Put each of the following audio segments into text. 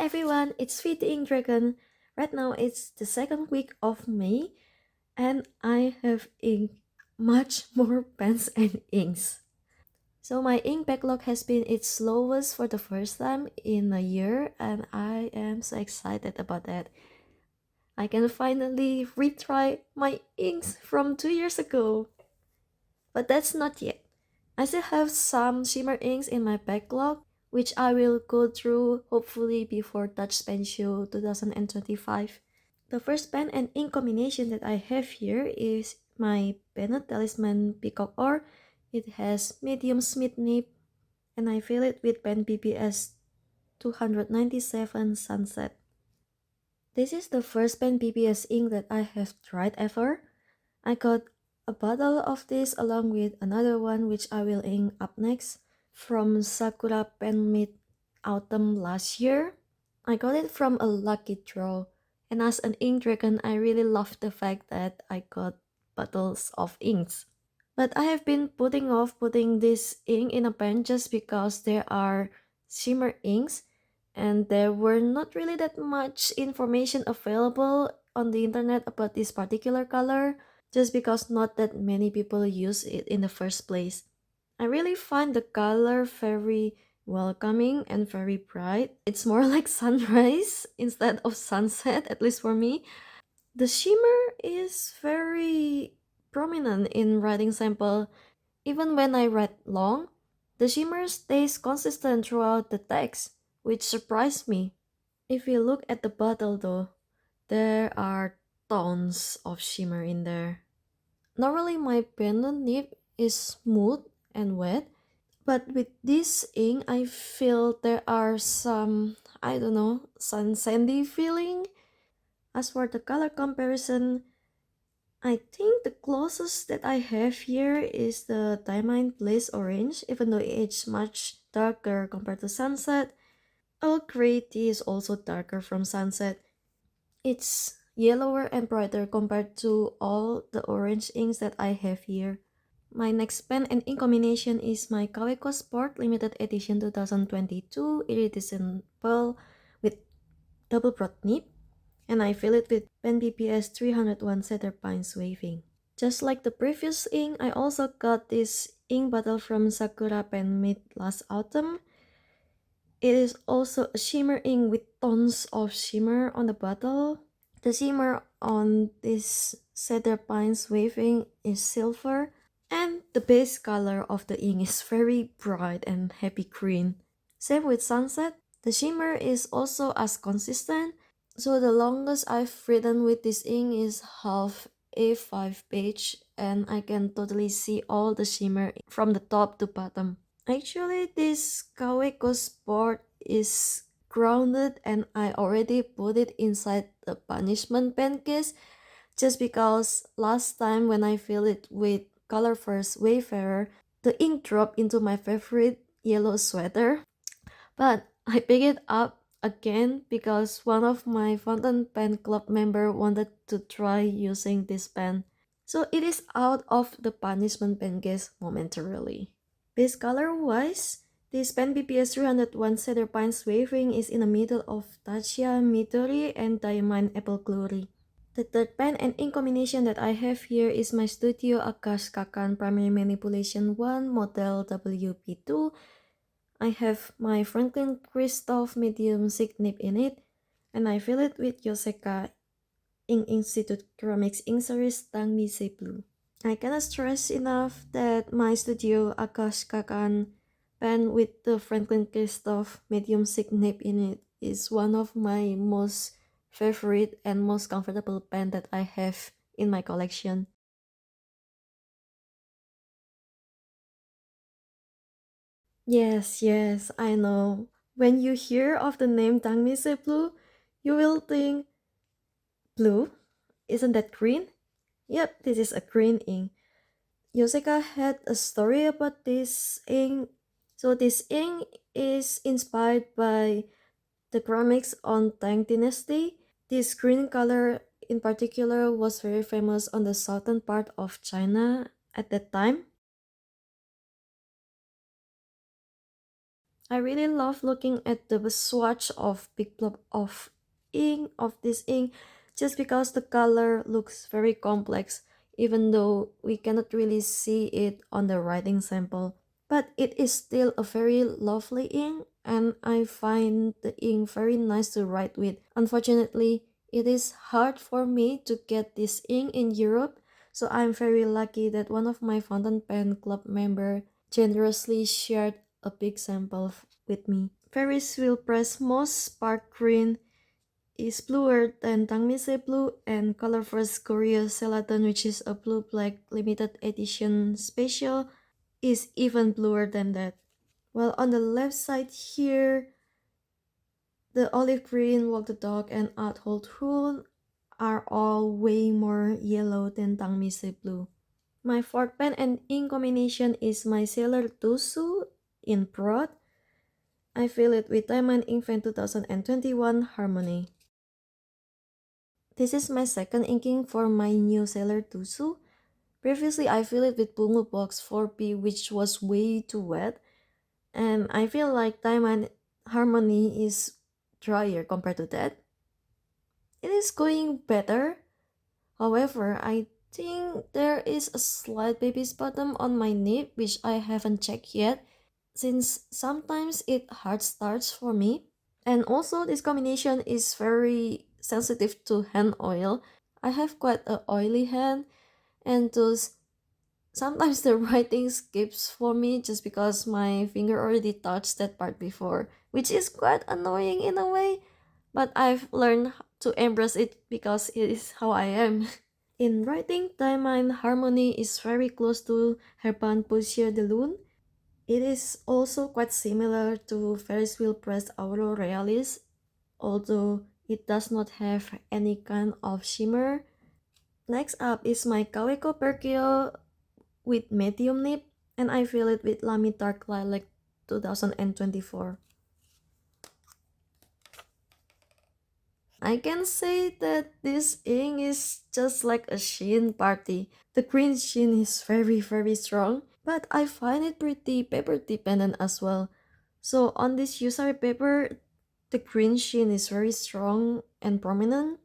everyone, it's Feed the Ink Dragon. Right now it's the second week of May and I have ink much more pens and inks. So my ink backlog has been its slowest for the first time in a year and I am so excited about that. I can finally retry my inks from 2 years ago. But that's not yet. I still have some shimmer inks in my backlog, which I will go through hopefully before Touch Pen Show 2025. The first pen and ink combination that I have here is my BENU Talisman Peacock Ore. It has medium smooth nib and I fill it with PENBBS 297 Sunset. This is the first PENBBS ink that I have tried ever. I got a bottle of this along with another one which I will ink up next from Sakura Pen Mid Autumn last year. I got it from a lucky draw, and as an ink dragon I really love the fact that I got bottles of inks. But I have been putting off putting this ink in a pen just because there are shimmer inks and there were not really that much information available on the internet about this particular color, just because not that many people use it in the first place. I really find the color very welcoming and very bright. It's more like sunrise instead of sunset, at least for me. The shimmer is very prominent in writing sample. Even when I write long, the shimmer stays consistent throughout the text, which surprised me. If you look at the bottle though, there are tons of shimmer in there. Normally my pen nib is smooth and wet, but with this ink I feel there are some, I don't know, some sandy feeling. As for the color comparison, I think the closest that I have here is the Diamine Blaze Orange, even though it's much darker compared to Sunset. Earl Grey tea is also darker from Sunset. It's yellower and brighter compared to all the orange inks that I have here. My next pen and ink combination is my Kaweco Sport Limited Edition 2022 Iridescent Pearl with double broad nib, and I fill it with PENBBS 301 Cedar Pines Waving. Just like the previous ink, I also got this ink bottle from Sakura Pen Mid last autumn. It is also a shimmer ink with tons of shimmer on the bottle. The shimmer on this Cedar Pines Waving is silver, and the base color of the ink is very bright and happy green. Same with Sunset, the shimmer is also as consistent, so the longest I've written with this ink is half A5 page and I can totally see all the shimmer from the top to bottom. Actually, this Kaweco Sport is grounded and I already put it inside the punishment pen case just because last time when I filled it with Color First Wayfarer, the ink dropped into my favorite yellow sweater. But I picked it up again because one of my fountain pen club member wanted to try using this pen. So it is out of the punishment pen case momentarily. Base color wise, this PENBBS 301 Cedar Pines Waving is in the middle of Taccia, Midori, and Diamine Apple Glory. The third pen and ink combination that I have here is my Studyo Agackakan Primary Manipulation 1 Model WP2. I have my Franklin Christoph medium thick nib in it, and I fill it with Yoseka Ink Institute Ceramics Ink Series Tang Blue. I cannot stress enough that my Studyo Agackakan pen with the Franklin Christoph medium thick nib in it is one of my most favorite and most comfortable pen that I have in my collection. Yes, I know. When you hear of the name Tang Blue, you will think, blue? Isn't that green? Yep, this is a green ink. Yoseka had a story about this ink. So this ink is inspired by the ceramics on Tang Dynasty. This green color in particular was very famous on the southern part of China at that time. I really love looking at the swatch of big blob of this ink just because the color looks very complex even though we cannot really see it on the writing sample. But it is still a very lovely ink and I find the ink very nice to write with. Unfortunately, it is hard for me to get this ink in Europe, so I'm very lucky that one of my fountain pen club member generously shared a big sample with me. Ferris wheel press moss spark green is bluer than Tangmise blue, and Color First Korea Celadon, which is a blue black limited edition special, is even bluer than that. While on the left side here, the olive green, Walk the Dog, and Out Hold Rule are all way more yellow than Tangmise blue. My fourth pen and ink combination is my Sailor TUZU in Broad. I fill it with Diamine Inkvent 2021 Harmony. This is my second inking for my new Sailor TUZU. Previously, I filled it with Bungu Box 4P, which was way too wet, and I feel like Diamond Harmony is drier compared to that. It is going better. However, I think there is a slight baby's bottom on my nib, which I haven't checked yet, since sometimes it hard starts for me. And also, this combination is very sensitive to hand oil. I have quite a oily hand, and thus sometimes the writing skips for me just because my finger already touched that part before, which is quite annoying in a way, but I've learned to embrace it because it is how I am. In writing, Diamine Harmony is very close to Herban Poussière de Lune. It is also quite similar to Ferris Wheel Press Auro Realis, although it does not have any kind of shimmer. Next up is my Kaweco Perkeo with medium nib, and I fill it with Lamy Dark Lilac 2024. I can say that this ink is just like a sheen party. The green sheen is very strong, but I find it pretty paper dependent as well. So on this Yusari paper, the green sheen is very strong and prominent.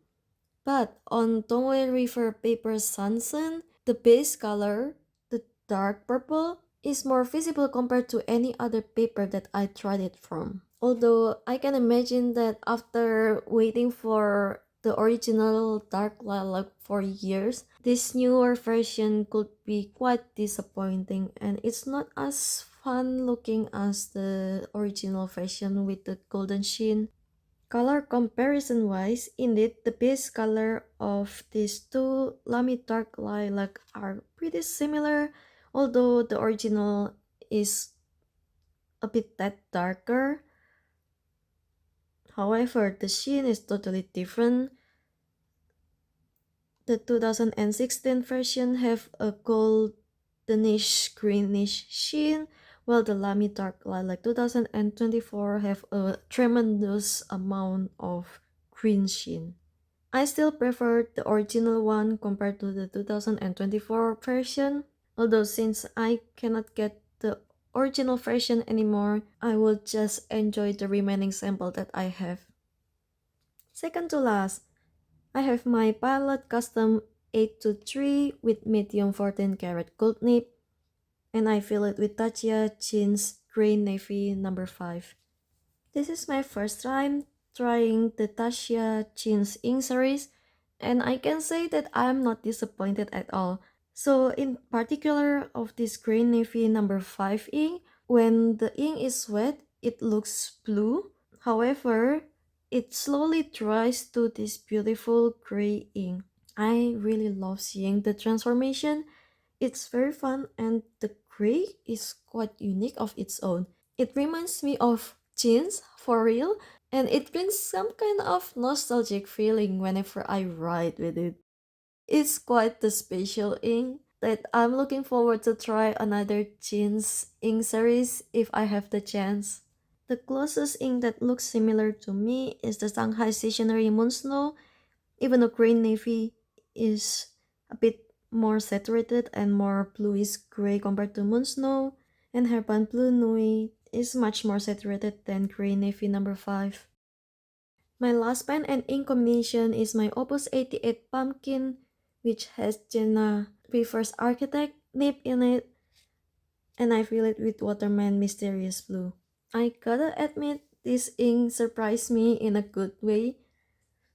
But on Tongwei River paper Sansen, the base color, the dark purple, is more visible compared to any other paper that I tried it from. Although I can imagine that after waiting for the original dark lilac for years, this newer version could be quite disappointing and it's not as fun looking as the original version with the golden sheen. Color comparison wise, indeed the base color of these two Lamy Dark Lilac are pretty similar, although the original is a bit that darker. However, the sheen is totally different. The 2016 version have a goldenish greenish sheen, while the Lamy Dark Lilac 2024 have a tremendous amount of green sheen. I still prefer the original one compared to the 2024 version, although since I cannot get the original version anymore, I will just enjoy the remaining sample that I have. Second to last, I have my Pilot Custom 823 with medium 14 karat gold nib, and I fill it with Taccia Jeans Grey Navy number 5. This is my first time trying the Taccia Jeans ink series, and I can say that I'm not disappointed at all. So in particular of this Grey Navy number 5 ink, when the ink is wet, it looks blue. However, it slowly dries to this beautiful gray ink. I really love seeing the transformation. It's very fun and the gray is quite unique of its own. It reminds me of jeans for real, and it brings some kind of nostalgic feeling whenever I write with it. It's quite the special ink that I'm looking forward to try another jeans ink series if I have the chance. The closest ink that looks similar to me is the Shanghai Stationery Moonsnow, even though Grey Navy is a bit more saturated and more bluish gray compared to Moonsnow, and Herban Blue Nui is much more saturated than Grey Navy number 5. My last pen and ink combination is my Opus 88 Pumpkin, which has Gena Reverse Architect nib in it, and I fill it with Waterman Mysterious Blue. I gotta admit, this ink surprised me in a good way.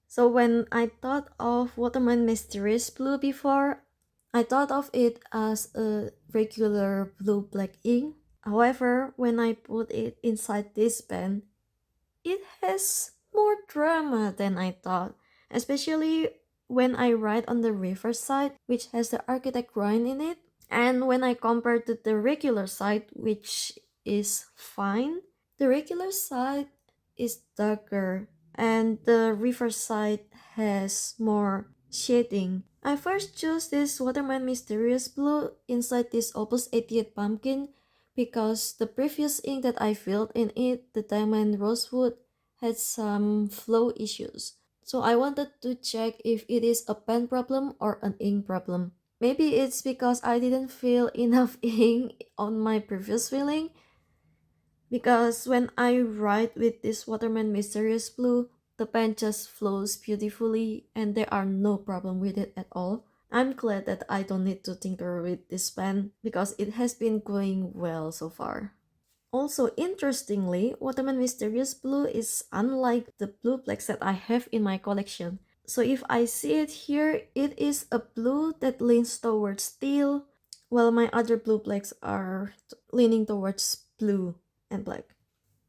So when I thought of Waterman Mysterious Blue before, I thought of it as a regular blue-black ink. However, when I put it inside this pen, it has more drama than I thought, especially when I write on the reverse side, which has the architect grind in it, and when I compare to the regular side, which is fine. The regular side is darker, and the reverse side has more shading. I first chose this Waterman Mysterious Blue inside this Opus 88 Pumpkin because the previous ink that I filled in it, the Diamine Rosewood, had some flow issues. So I wanted to check if it is a pen problem or an ink problem. Maybe it's because I didn't fill enough ink on my previous filling, because when I write with this Waterman Mysterious Blue, the pen just flows beautifully and there are no problem with it at all. I'm glad that I don't need to tinker with this pen because it has been going well so far. Also, interestingly, Waterman Mysterious Blue is unlike the blue blacks that I have in my collection. So if I see it here, it is a blue that leans towards teal, while my other blue blacks are leaning towards blue and black.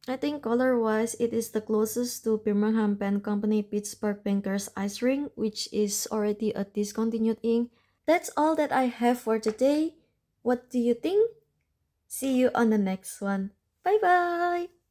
I think color-wise, it is the closest to Birmingham Pen Company Pittsburgh Bankers Ice Ring, which is already a discontinued ink. That's all that I have for today. What do you think? See you on the next one. Bye bye!